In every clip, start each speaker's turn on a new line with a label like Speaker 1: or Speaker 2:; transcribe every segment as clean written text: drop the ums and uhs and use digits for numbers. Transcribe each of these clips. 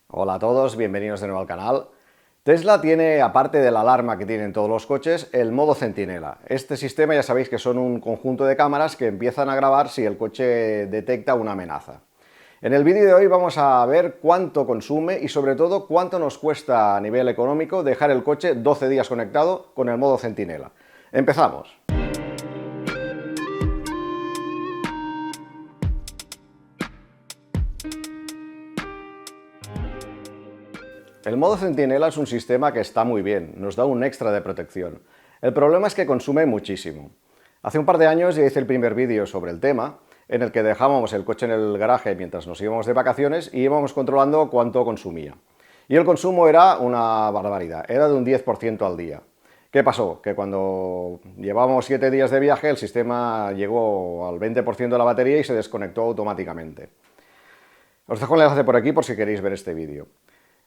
Speaker 1: Hola a todos, bienvenidos de nuevo al canal. Tesla tiene, aparte de la alarma que tienen todos los coches, el modo centinela. Este sistema ya sabéis que son un conjunto de cámaras que empiezan a grabar si el coche detecta una amenaza. En el vídeo de hoy vamos a ver cuánto consume y sobre todo cuánto nos cuesta a nivel económico dejar el coche 12 días conectado con el modo centinela. ¡Empezamos! El modo centinela es un sistema que está muy bien, nos da un extra de protección. El problema es que consume muchísimo. Hace un par de años ya hice el primer vídeo sobre el tema, en el que dejábamos el coche en el garaje mientras nos íbamos de vacaciones y íbamos controlando cuánto consumía. Y el consumo era una barbaridad, era de un 10% al día. ¿Qué pasó? Que cuando llevábamos 7 días de viaje el sistema llegó al 20% de la batería y se desconectó automáticamente. Os dejo el enlace por aquí por si queréis ver este vídeo.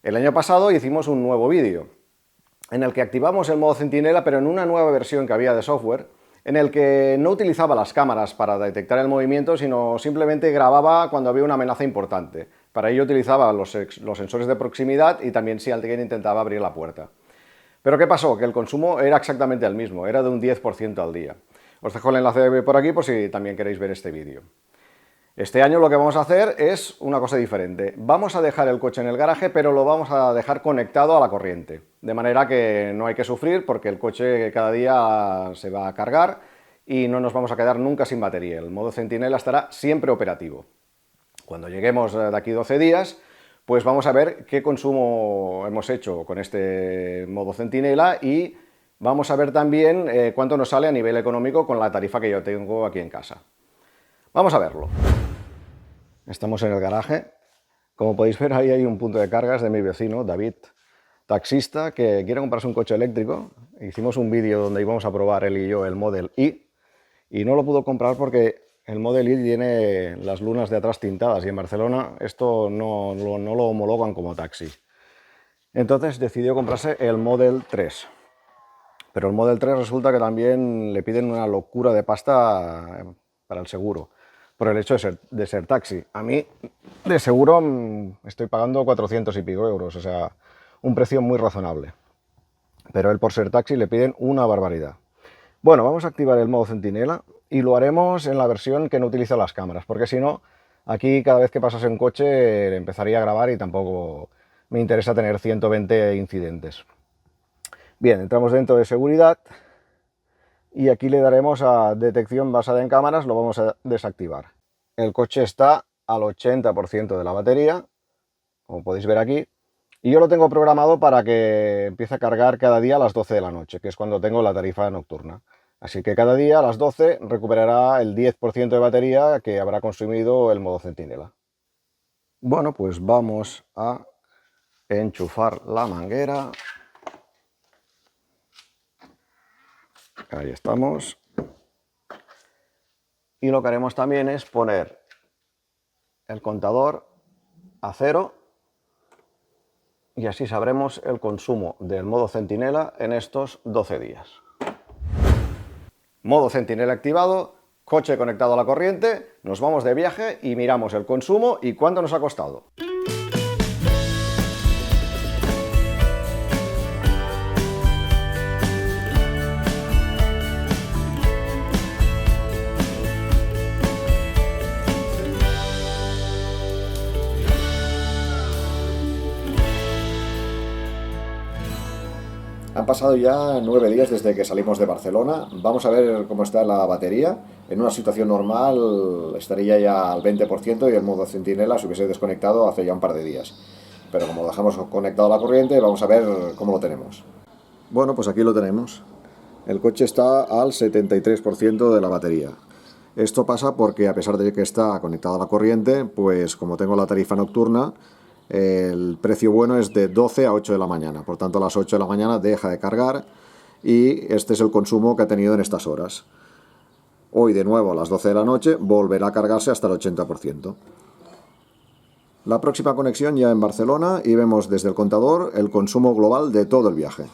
Speaker 1: El año pasado hicimos un nuevo vídeo en el que activamos el modo centinela, pero en una nueva versión que había de software, en el que no utilizaba las cámaras para detectar el movimiento, sino simplemente grababa cuando había una amenaza importante. Para ello utilizaba los sensores de proximidad y también si alguien intentaba abrir la puerta. Pero ¿qué pasó? Que el consumo era exactamente el mismo, era de un 10% al día. Os dejo el enlace por aquí por si también queréis ver este vídeo. Este año lo que vamos a hacer es una cosa diferente. Vamos a dejar el coche en el garaje, pero lo vamos a dejar conectado a la corriente. De manera que no hay que sufrir porque el coche cada día se va a cargar y no nos vamos a quedar nunca sin batería. El modo centinela estará siempre operativo. Cuando lleguemos de aquí 12 días, pues vamos a ver qué consumo hemos hecho con este modo centinela y vamos a ver también cuánto nos sale a nivel económico con la tarifa que yo tengo aquí en casa. Vamos a verlo. Estamos en el garaje. Como podéis ver, ahí hay un punto de cargas de mi vecino, David, taxista, que quiere comprarse un coche eléctrico. Hicimos un vídeo donde íbamos a probar él y yo el Model Y y no lo pudo comprar porque el Model Y tiene las lunas de atrás tintadas y en Barcelona esto no lo homologan como taxi. Entonces decidió comprarse el Model 3. Pero el Model 3 resulta que también le piden una locura de pasta para el seguro, por el hecho de ser taxi. A mí, de seguro, estoy pagando 400 y pico euros, o sea, un precio muy razonable. Pero él, por ser taxi, le piden una barbaridad. Bueno, vamos a activar el modo centinela y lo haremos en la versión que no utiliza las cámaras, porque si no, aquí cada vez que pasas en coche empezaría a grabar y tampoco me interesa tener 120 incidentes. Bien, entramos dentro de seguridad. Y aquí le daremos a detección basada en cámaras, lo vamos a desactivar. El coche está al 80% de la batería, como podéis ver aquí, y yo lo tengo programado para que empiece a cargar cada día a las 12 de la noche, que es cuando tengo la tarifa nocturna. Así que cada día a las 12 recuperará el 10% de batería que habrá consumido el modo centinela. Bueno, pues vamos a enchufar la manguera. Ahí estamos. Y lo que haremos también es poner el contador a 0 y así sabremos el consumo del modo centinela en estos 12 días. Modo centinela activado, coche conectado a la corriente, nos vamos de viaje y miramos el consumo y cuánto nos ha costado. Han pasado ya 9 días desde que salimos de Barcelona. Vamos a ver cómo está la batería. En una situación normal estaría ya al 20% y el modo centinela se hubiese desconectado hace ya un par de días. Pero como lo dejamos conectado a la corriente, vamos a ver cómo lo tenemos. Bueno, pues aquí lo tenemos. El coche está al 73% de la batería. Esto pasa porque a pesar de que está conectado a la corriente, pues como tengo la tarifa nocturna, el precio bueno es de 12 a 8 de la mañana, por tanto a las 8 de la mañana deja de cargar y este es el consumo que ha tenido en estas horas. Hoy de nuevo a las 12 de la noche volverá a cargarse hasta el 80%. La próxima conexión ya en Barcelona y vemos desde el contador el consumo global de todo el viaje.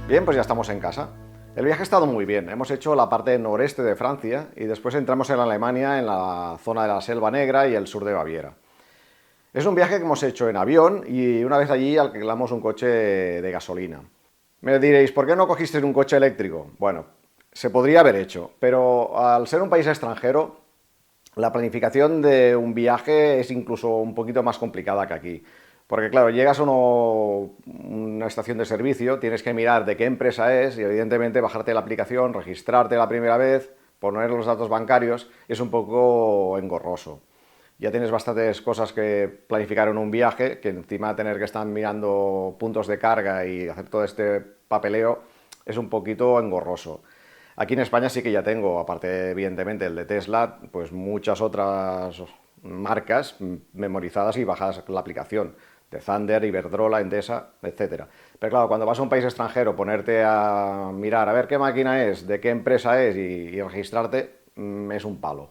Speaker 1: Bien, pues ya estamos en casa. El viaje ha estado muy bien. Hemos hecho la parte noreste de Francia y después entramos en Alemania, en la zona de la Selva Negra y el sur de Baviera. Es un viaje que hemos hecho en avión y una vez allí alquilamos un coche de gasolina. Me diréis, ¿por qué no cogiste un coche eléctrico? Bueno, se podría haber hecho, pero al ser un país extranjero, la planificación de un viaje es incluso un poquito más complicada que aquí. Porque claro, llegas a una estación de servicio, tienes que mirar de qué empresa es y evidentemente bajarte la aplicación, registrarte la primera vez, poner los datos bancarios, es un poco engorroso. Ya tienes bastantes cosas que planificar en un viaje, que encima tener que estar mirando puntos de carga y hacer todo este papeleo es un poquito engorroso. Aquí en España sí que ya tengo, aparte evidentemente el de Tesla, pues muchas otras marcas memorizadas y bajadas la aplicación, de Thunder, Iberdrola, Endesa, etcétera. Pero claro, cuando vas a un país extranjero, ponerte a mirar a ver qué máquina es, de qué empresa es y registrarte, es un palo.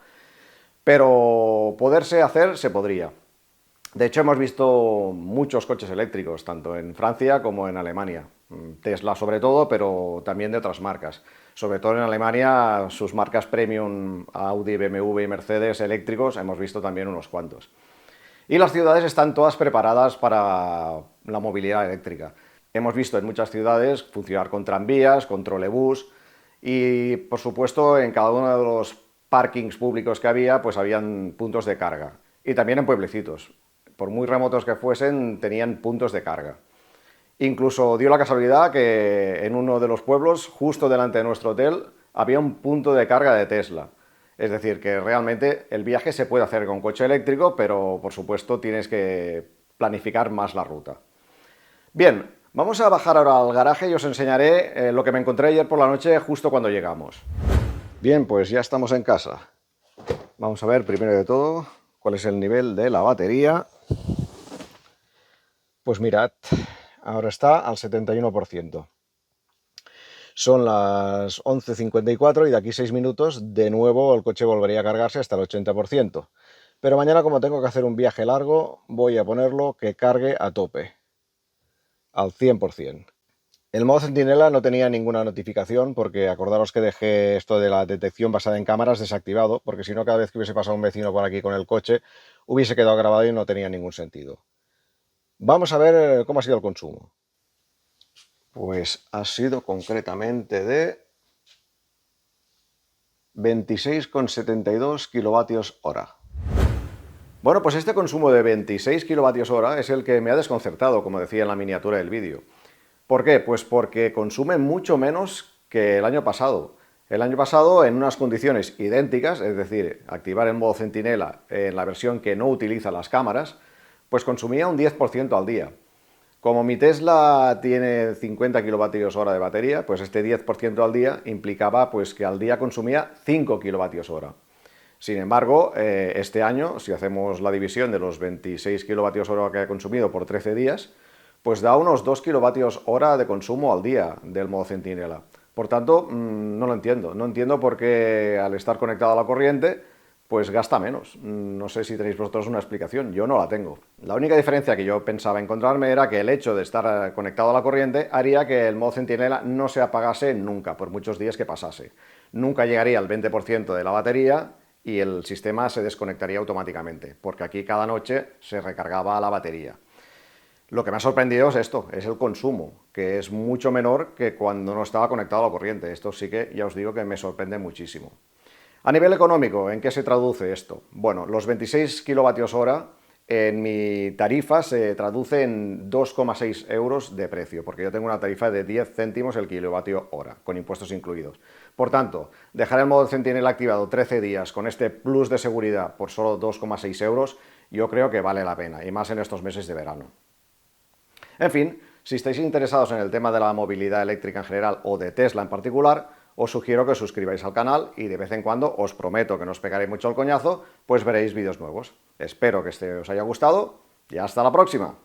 Speaker 1: Pero poderse hacer, se podría. De hecho, hemos visto muchos coches eléctricos, tanto en Francia como en Alemania. Tesla sobre todo, pero también de otras marcas. Sobre todo en Alemania, sus marcas premium, Audi, BMW y Mercedes eléctricos, hemos visto también unos cuantos. Y las ciudades están todas preparadas para la movilidad eléctrica. Hemos visto en muchas ciudades funcionar con tranvías, con trolebús y, por supuesto, en cada uno de los parkings públicos que había, pues habían puntos de carga. Y también en pueblecitos. Por muy remotos que fuesen, tenían puntos de carga. Incluso dio la casualidad que en uno de los pueblos, justo delante de nuestro hotel, había un punto de carga de Tesla. Es decir, que realmente el viaje se puede hacer con coche eléctrico, pero por supuesto tienes que planificar más la ruta. Bien, vamos a bajar ahora al garaje y os enseñaré lo que me encontré ayer por la noche justo cuando llegamos. Bien, pues ya estamos en casa. Vamos a ver primero de todo cuál es el nivel de la batería. Pues mirad, ahora está al 71%. Son las 11:54 y de aquí 6 minutos de nuevo el coche volvería a cargarse hasta el 80%. Pero mañana, como tengo que hacer un viaje largo, voy a ponerlo que cargue a tope, al 100%. El modo centinela no tenía ninguna notificación porque acordaros que dejé esto de la detección basada en cámaras desactivado, porque si no cada vez que hubiese pasado un vecino por aquí con el coche hubiese quedado grabado y no tenía ningún sentido. Vamos a ver cómo ha sido el consumo. Pues ha sido concretamente de 26,72 kilovatios hora. Bueno, pues este consumo de 26 kilovatios hora es el que me ha desconcertado, como decía en la miniatura del vídeo. ¿Por qué? Pues porque consume mucho menos que el año pasado. El año pasado, en unas condiciones idénticas, es decir, activar el modo centinela en la versión que no utiliza las cámaras, pues consumía un 10% al día. Como mi Tesla tiene 50 kilovatios hora de batería, pues este 10% al día implicaba pues, que al día consumía 5 kilovatios hora. Sin embargo, este año, si hacemos la división de los 26 kilovatios hora que ha consumido por 13 días, pues da unos 2 kilovatios hora de consumo al día del modo centinela. Por tanto, no lo entiendo. No entiendo por qué al estar conectado a la corriente, pues gasta menos. No sé si tenéis vosotros una explicación, yo no la tengo. La única diferencia que yo pensaba encontrarme era que el hecho de estar conectado a la corriente haría que el modo centinela no se apagase nunca, por muchos días que pasase. Nunca llegaría al 20% de la batería y el sistema se desconectaría automáticamente, porque aquí cada noche se recargaba la batería. Lo que me ha sorprendido es esto, es el consumo, que es mucho menor que cuando no estaba conectado a la corriente. Esto sí que ya os digo que me sorprende muchísimo. A nivel económico, ¿en qué se traduce esto? Bueno, los 26 kilovatios hora en mi tarifa se traduce en 2,6 euros de precio, porque yo tengo una tarifa de 10 céntimos el kilovatio hora, con impuestos incluidos. Por tanto, dejar el modo centinela activado 13 días con este plus de seguridad por solo 2,6 euros, yo creo que vale la pena, y más en estos meses de verano. En fin, si estáis interesados en el tema de la movilidad eléctrica en general o de Tesla en particular, os sugiero que os suscribáis al canal y de vez en cuando, os prometo que no os pegaré mucho el coñazo, pues veréis vídeos nuevos. Espero que este os haya gustado y hasta la próxima.